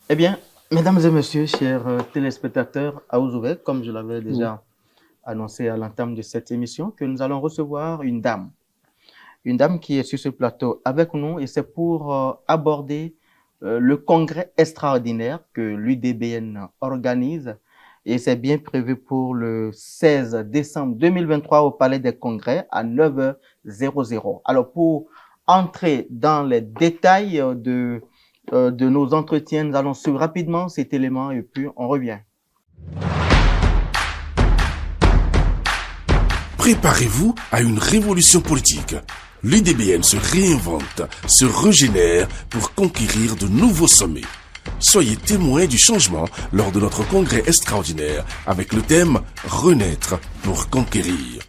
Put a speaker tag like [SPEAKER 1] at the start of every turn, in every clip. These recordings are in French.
[SPEAKER 1] Eh bien, mesdames et messieurs, chers téléspectateurs, à vous ouvert, comme je l'avais déjà annoncé à l'entame de cette émission, que nous allons recevoir une dame qui est sur ce plateau avec nous, et c'est pour aborder le congrès extraordinaire que l'UDBN organise, et c'est bien prévu pour le 16 décembre 2023 au Palais des Congrès à 9h00. Alors, pour entrer dans les détails de nos entretiens, nous allons suivre rapidement cet élément et puis on revient.
[SPEAKER 2] Préparez-vous à une révolution politique. L'UDBN se réinvente, se régénère pour conquérir de nouveaux sommets. Soyez témoins du changement lors de notre congrès extraordinaire avec le thème « Renaître pour conquérir ».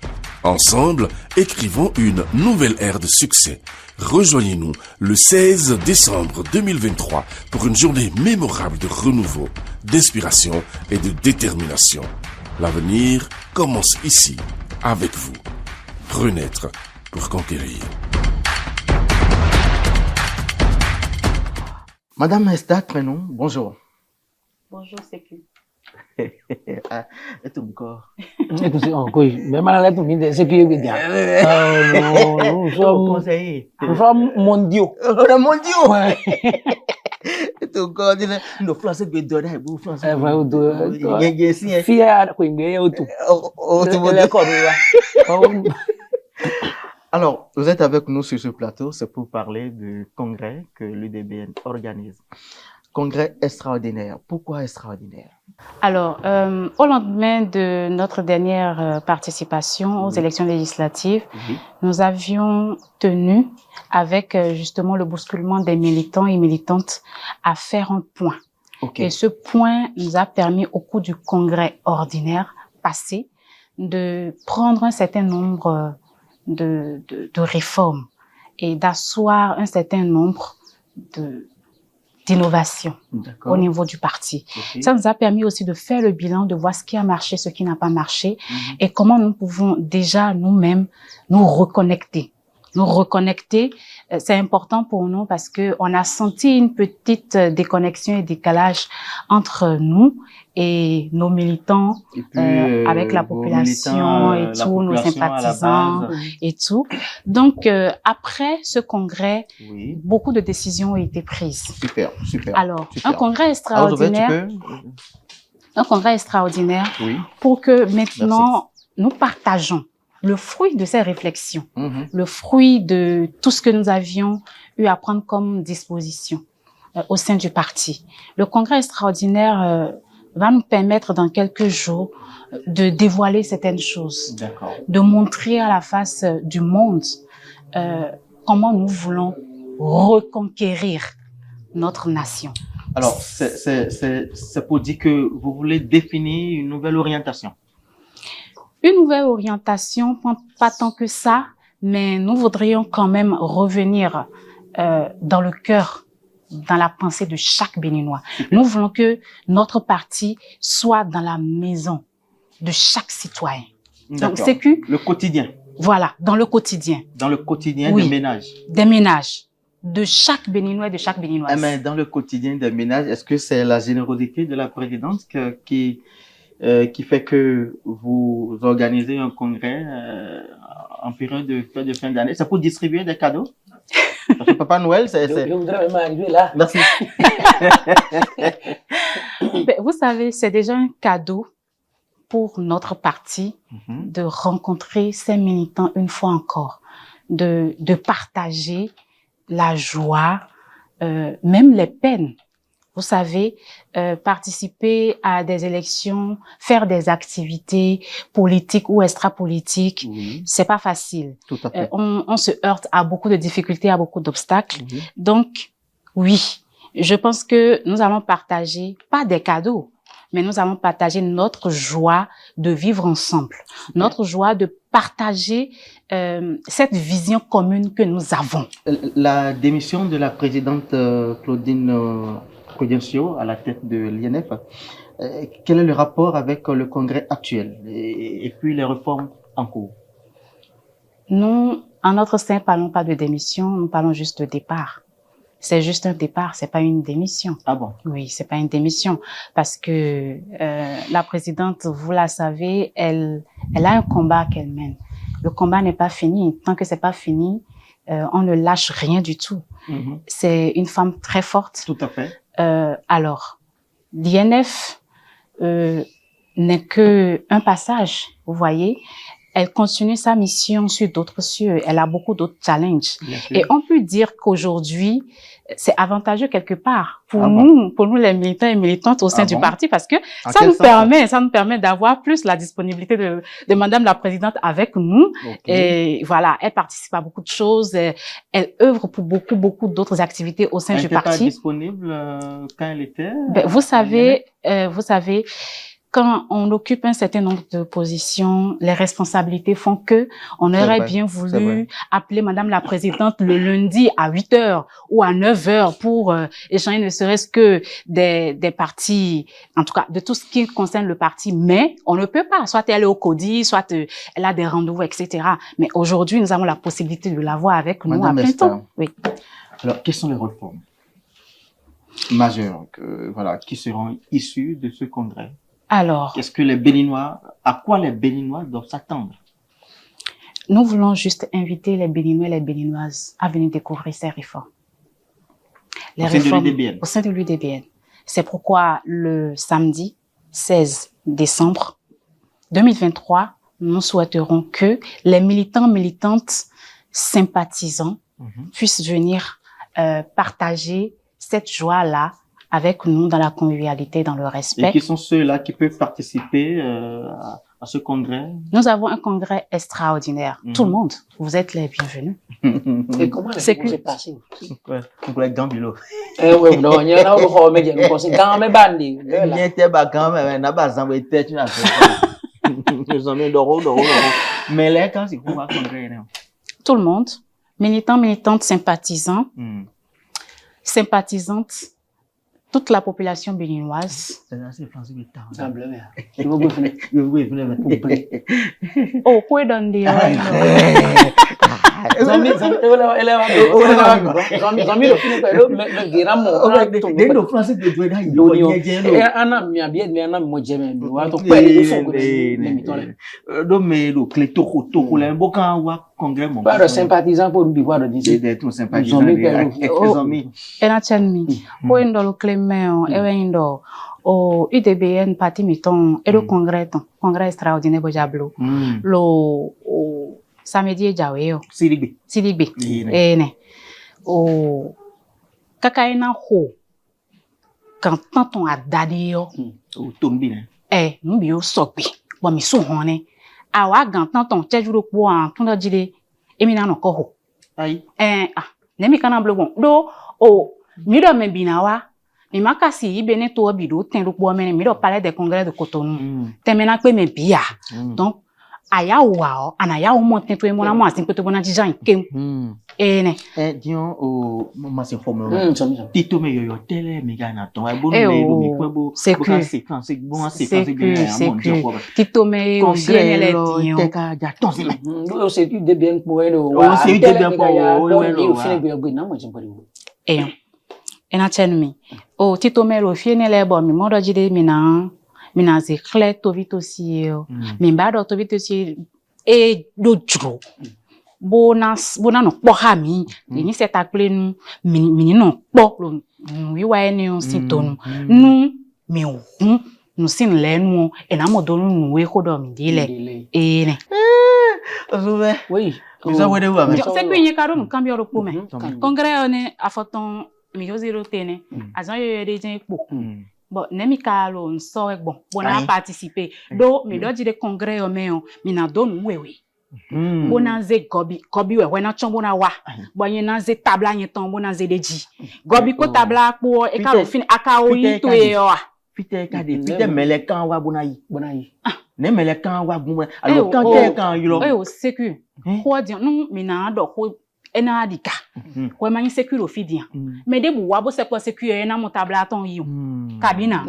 [SPEAKER 2] Ensemble, écrivons une nouvelle ère de succès. Rejoignez-nous le 16 décembre 2023 pour une journée mémorable de renouveau, d'inspiration et de détermination. L'avenir commence ici, avec vous. Renaître pour conquérir.
[SPEAKER 1] Madame Esther Prénom, bonjour.
[SPEAKER 3] Bonjour, c'est qui?
[SPEAKER 1] Et ton corps.
[SPEAKER 4] Mais malgré tout, c'est qui bien. Nous sommes mondiaux.
[SPEAKER 1] Mondiaux.
[SPEAKER 4] Ouais.
[SPEAKER 1] Et ton corps, nous français de donner, vous français.
[SPEAKER 4] Fier, quoi, mais tout.
[SPEAKER 1] Alors, vous êtes avec nous sur ce plateau, c'est pour parler du congrès que l'UDBN organise. Congrès extraordinaire. Pourquoi extraordinaire?
[SPEAKER 3] Alors, au lendemain de notre dernière participation aux élections législatives, nous avions tenu, avec justement le bousculement des militants et militantes, à faire un point. Et ce point nous a permis, au cours du congrès ordinaire passé, de prendre un certain nombre de réformes et d'asseoir un certain nombre d'innovations au niveau du parti. Ça nous a permis aussi de faire le bilan, de voir ce qui a marché, ce qui n'a pas marché, et comment nous pouvons déjà nous-mêmes nous reconnecter. Nous reconnecter, c'est important pour nous parce que on a senti une petite déconnexion et décalage entre nous et nos militants, et puis, avec la population et tout, nos sympathisants et tout. Donc, après ce congrès, beaucoup de décisions ont été prises.
[SPEAKER 1] Super, super.
[SPEAKER 3] Alors, un congrès extraordinaire, pour que maintenant nous partageons le fruit de ces réflexions, le fruit de tout ce que nous avions eu à prendre comme disposition au sein du parti. Le congrès extraordinaire va nous permettre dans quelques jours de dévoiler certaines choses, de montrer à la face du monde comment nous voulons reconquérir notre nation.
[SPEAKER 1] Alors, c'est pour dire que vous voulez définir une nouvelle orientation.
[SPEAKER 3] Une nouvelle orientation, pas tant que ça, mais nous voudrions quand même revenir dans le cœur, dans la pensée de chaque Béninois. Nous voulons que notre parti soit dans la maison de chaque citoyen. Donc, c'est que
[SPEAKER 1] le quotidien.
[SPEAKER 3] Voilà, dans le quotidien.
[SPEAKER 1] Dans le quotidien des ménages.
[SPEAKER 3] Des ménages. De chaque Béninois et de chaque Béninoise.
[SPEAKER 1] Mais dans le quotidien des ménages, est-ce que c'est la générosité de la présidence qui fait que vous organisez un congrès en période de fin d'année? C'est pour distribuer des cadeaux? Parce que Papa Noël, c'est...
[SPEAKER 4] Je voudrais vraiment arriver là.
[SPEAKER 1] Merci.
[SPEAKER 3] Vous savez, c'est déjà un cadeau pour notre parti de rencontrer ces militants une fois encore, de partager la joie, même les peines. Vous savez, participer à des élections, faire des activités politiques ou extra-politiques, c'est pas facile.
[SPEAKER 1] Tout à fait.
[SPEAKER 3] On se heurte à beaucoup de difficultés, à beaucoup d'obstacles. Donc, oui, je pense que nous allons partager, pas des cadeaux, mais nous allons partager notre joie de vivre ensemble, notre joie de partager cette vision commune que nous avons.
[SPEAKER 1] La démission de la présidente Claudine Prudencio à la tête de l'INF, quel est le rapport avec le congrès actuel et puis les réformes en cours?
[SPEAKER 3] Nous, en notre sein, ne parlons pas de démission, nous parlons juste de départ. C'est juste un départ, c'est pas une démission.
[SPEAKER 1] Ah bon?
[SPEAKER 3] Oui, c'est pas une démission parce que la présidente, vous la savez, elle a un combat qu'elle mène. Le combat n'est pas fini. Tant que c'est pas fini, on ne lâche rien du tout. C'est une femme très forte.
[SPEAKER 1] Tout à fait.
[SPEAKER 3] Alors, l'INF n'est que un passage, vous voyez. Elle continue sa mission sur d'autres cieux. Elle a beaucoup d'autres challenges. Et on peut dire qu'aujourd'hui, c'est avantageux quelque part pour nous les militants et militantes au sein du parti, parce que ça nous permet d'avoir plus la disponibilité de Madame la Présidente avec nous. Et voilà, elle participe à beaucoup de choses. Elle œuvre pour beaucoup d'autres activités au sein du parti.
[SPEAKER 1] Elle n'était pas disponible quand elle était?
[SPEAKER 3] Vous savez, quand on occupe un certain nombre de positions, les responsabilités font que on aurait bien voulu appeler Madame la Présidente le lundi à 8h ou à 9h pour échanger ne serait-ce que des partis, en tout cas de tout ce qui concerne le parti, mais on ne peut pas. Soit elle est au CODI, soit elle a des rendez-vous, etc. Mais aujourd'hui, nous avons la possibilité de la voir avec nous à plein temps. Oui.
[SPEAKER 1] Alors, quelles sont les réformes majeures qui seront issues de ce congrès?
[SPEAKER 3] Alors,
[SPEAKER 1] qu'est-ce que les Béninois, à quoi les Béninois doivent s'attendre?
[SPEAKER 3] Nous voulons juste inviter les Béninois et les Béninoises à venir découvrir ces réformes. Les réformes au sein de l'UDBN. C'est pourquoi le samedi 16 décembre 2023, nous souhaiterons que les militants, militantes, sympathisants puissent venir partager cette joie-là avec nous dans la convivialité, dans le respect.
[SPEAKER 1] Et qui sont ceux-là qui peuvent participer à ce congrès?
[SPEAKER 3] Nous avons un congrès extraordinaire. Tout le monde, vous êtes les bienvenus.
[SPEAKER 4] Et comment c'est passé?
[SPEAKER 1] Congrès Gambilo.
[SPEAKER 4] Oui, non, il y a un peu de nous conseille dans mes bandits.
[SPEAKER 1] Il y a des bagarres, mais n'a pas envoyé tête une affaire. Nous avons d'euros. Mais là, quand c'est pour un congrès,
[SPEAKER 3] tout le monde, militants, militantes, sympathisants, sympathisantes, toute la population béninoise. Oh, quoi dans des
[SPEAKER 4] sympathisant pour biboire de
[SPEAKER 1] dire des sympathisants
[SPEAKER 3] au UDBN parti miton et le congrès extraordinaire bojablo lo samedi jaweo sidigbe ene o kakaina ho quand on a dadio
[SPEAKER 1] o tombi
[SPEAKER 3] nbi o sokpe bo mi so hone awa gantan ton tejuro po an tun do jide emi na no ko ho
[SPEAKER 1] ai
[SPEAKER 3] nemi kana blogon do o mi do me binawa mi makasi ibene to bido ten ro po mene mi do palais des congrès de Cotonou temena pe me bia donc aya wa anaya o monten to e mona mo asin pe to bona jijan kem ene
[SPEAKER 1] dion o ma se forme tito me yo tele mi gana ton e bonu me mi kwebo séquence bon séquence bien mon
[SPEAKER 3] tito me o siene le dion
[SPEAKER 1] te ka ja ton se
[SPEAKER 4] o se tu de bien pour elo
[SPEAKER 1] o se tu de bien pour
[SPEAKER 4] o fini be go na mo jin pari
[SPEAKER 3] ena chenmi o tito me lo fiene le bo mi mo do jide mina ze clé to vite aussi mi ba do to vite aussi e do dro bona no po ha mi ni se ta ple nu mi no po lo wi wa eni on si tonu nu mi ohun nu sin le nu e na mo do nu we ko do mi dile ne
[SPEAKER 1] ozuwe
[SPEAKER 4] oui
[SPEAKER 1] mi so we de wa me
[SPEAKER 3] se pe yin karo nu cambio ro po me congrès on afoton mi yo zero tene azan yo de jin po bon nemi kalo nso egbon bona participer do mi do jide congrès o me o mi na do nu wewe bona ze gobi we na chon bona wa boyin na ze tabla yin ton bona ze deji gobi ko tabla po e ka fin aka o yi to e o
[SPEAKER 1] pite ka de pite mele kan wa bona yi ne mele kan wa gun alors kan te kan yo
[SPEAKER 3] o sécu ko di nu mi na do ko ena dika ko ma yin sécu o fidian mais de bu wa bo se ko sécu e na mo tabla ton yi kabina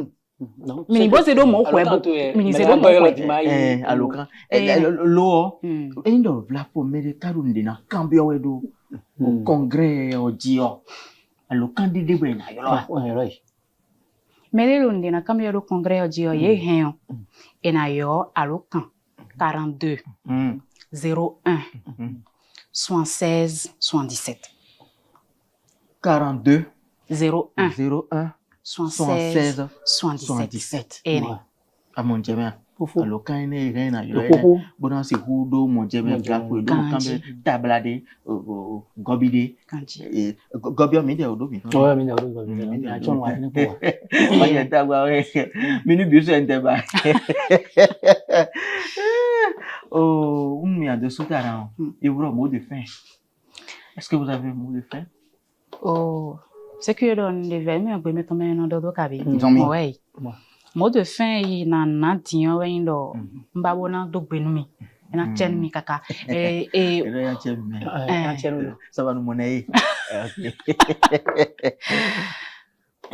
[SPEAKER 3] mini bo se do mo ko e mini se do mo ko
[SPEAKER 1] alokan lo endo vla po me de karunde na cambio we do congrès o dio alors candidat ben na yo la
[SPEAKER 4] Ouais, ouais.
[SPEAKER 3] Mais le ndina comme le congrès dit ye hen et na yo alo kan 42 01 76 77
[SPEAKER 1] 42
[SPEAKER 3] 01
[SPEAKER 1] 01
[SPEAKER 3] 76 77 et
[SPEAKER 1] à mon dieu
[SPEAKER 4] Fofo.
[SPEAKER 1] alors quand il est rien na yo
[SPEAKER 4] Fofo.
[SPEAKER 1] bon c'est hudo mon dieu ga ko do quand tablade gobide
[SPEAKER 3] kanji
[SPEAKER 1] et gobio mi de odo mi
[SPEAKER 4] Ouais, mais d'accord, mais à ton ouais, ne pas.
[SPEAKER 1] Oye, ta gua minu bisu ente ba. Oh, un mien de soutara. Et vous mot de fin. Est-ce que vous avez un mot de fin?
[SPEAKER 3] oh c'est que don de verme un peu mais comme un dodo kabi
[SPEAKER 1] Zombie.
[SPEAKER 3] ouais mot de fin il na dion we ndo mbabona do gbenumi na chen mi kaka et
[SPEAKER 1] Et là, tu aimes. Ça va nous monnaie.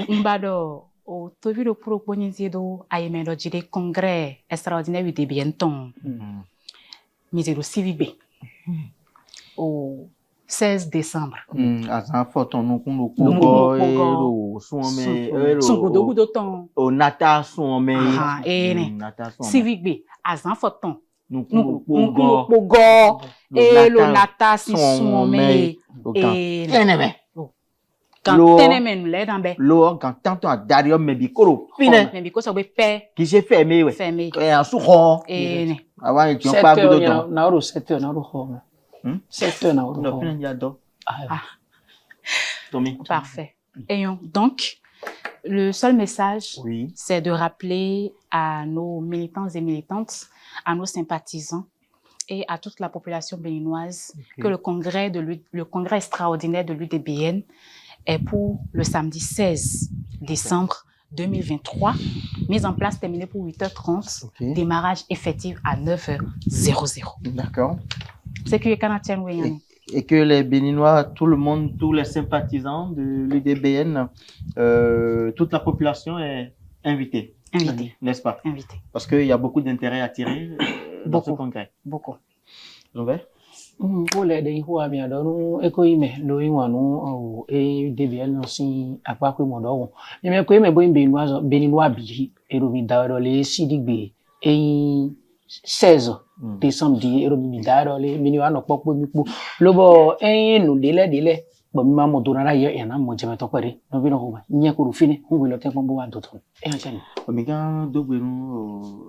[SPEAKER 3] mbado o tovi do proponisi do ayemelo jide congrès extraordinaire de bienton misero civibe au 16 décembre
[SPEAKER 1] Azan photo no kundo kugo ero suome
[SPEAKER 3] son do ton
[SPEAKER 1] o nata suome
[SPEAKER 3] ah ene
[SPEAKER 1] nata suome
[SPEAKER 3] civibe azan photon
[SPEAKER 1] no
[SPEAKER 3] nuku
[SPEAKER 1] kugo
[SPEAKER 3] pogo e lo nata si suome e
[SPEAKER 1] teneme
[SPEAKER 3] quand tenemen le dambe
[SPEAKER 1] lo quand tanto a dario me bikoro fine
[SPEAKER 3] mais because we paix
[SPEAKER 1] qui s'est fermé ouais
[SPEAKER 3] fermé
[SPEAKER 1] et en souho
[SPEAKER 3] ene
[SPEAKER 1] avant ils ont
[SPEAKER 4] 7
[SPEAKER 1] pas vu
[SPEAKER 4] heures,
[SPEAKER 1] dedans
[SPEAKER 4] na oro 7 heures, na oro ho. 7 heures, na oro
[SPEAKER 1] no
[SPEAKER 4] ho.
[SPEAKER 1] fine ya do
[SPEAKER 3] ah
[SPEAKER 1] Tommy
[SPEAKER 3] parfait et donc le seul message
[SPEAKER 1] oui
[SPEAKER 3] c'est de rappeler à nos militants et militantes, à nos sympathisants et à toute la population béninoise que le congrès extraordinaire de l'UDBN est pour le samedi 16 décembre 2023, mise en place terminée pour 8h30, démarrage effectif à 9h00.
[SPEAKER 1] d'accord
[SPEAKER 3] C'est que Canadien oui
[SPEAKER 1] et que les Béninois, tout le monde, tous les sympathisants de l'UDBN, toute la population est invitée.
[SPEAKER 3] Invité.
[SPEAKER 1] N'est-ce pas?
[SPEAKER 3] Invité.
[SPEAKER 1] Parce qu'il y a beaucoup d'intérêt à tirer dans ce congrès.
[SPEAKER 3] Beaucoup.
[SPEAKER 1] Robert?
[SPEAKER 4] Pour les deux, il y a un économie, l'OIM, et DBN aussi, à quoi que mon don. Mais quand même, Béninois, Bili, et le Vidar, les Sidigbe, et 16 décembre, et le Vidar, les Béninois, n'ont pas pu le bon, et nous délai. Bon, maman, donnera hier, et un homme, je vais t'en parler. Nous venons, il n'y a qu'au fini, on veut le temps pour boire d'autres. Et un chien.
[SPEAKER 1] Omega, Dogbenu,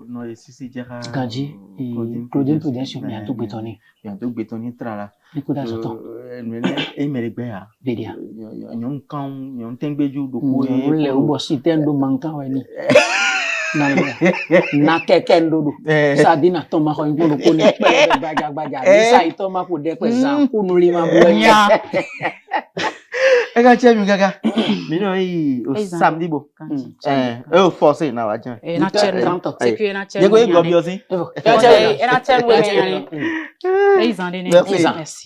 [SPEAKER 1] non, et si c'est déjà.
[SPEAKER 4] Ganji, et Claudine Prudence, il y a tout bétonné.
[SPEAKER 1] Il y a tout bétonné, trala.
[SPEAKER 4] Écoute, à ce temps.
[SPEAKER 1] Et mais les gars,
[SPEAKER 4] Bédia.
[SPEAKER 1] il y a un camp, il y a un tembeju,
[SPEAKER 4] on le ubo sitendo manka wani. Na kekendo do. Sadina toma ko ngolo ko ne baja. Bisa itoma ko de ko za ko nulima bunya.
[SPEAKER 1] Ega chemi gaga. Mino samedi bo. Forcé na wajan.
[SPEAKER 3] E na chen kanto. C'est que na chen.
[SPEAKER 1] Yego gobio si.
[SPEAKER 3] E na chen we. Merci.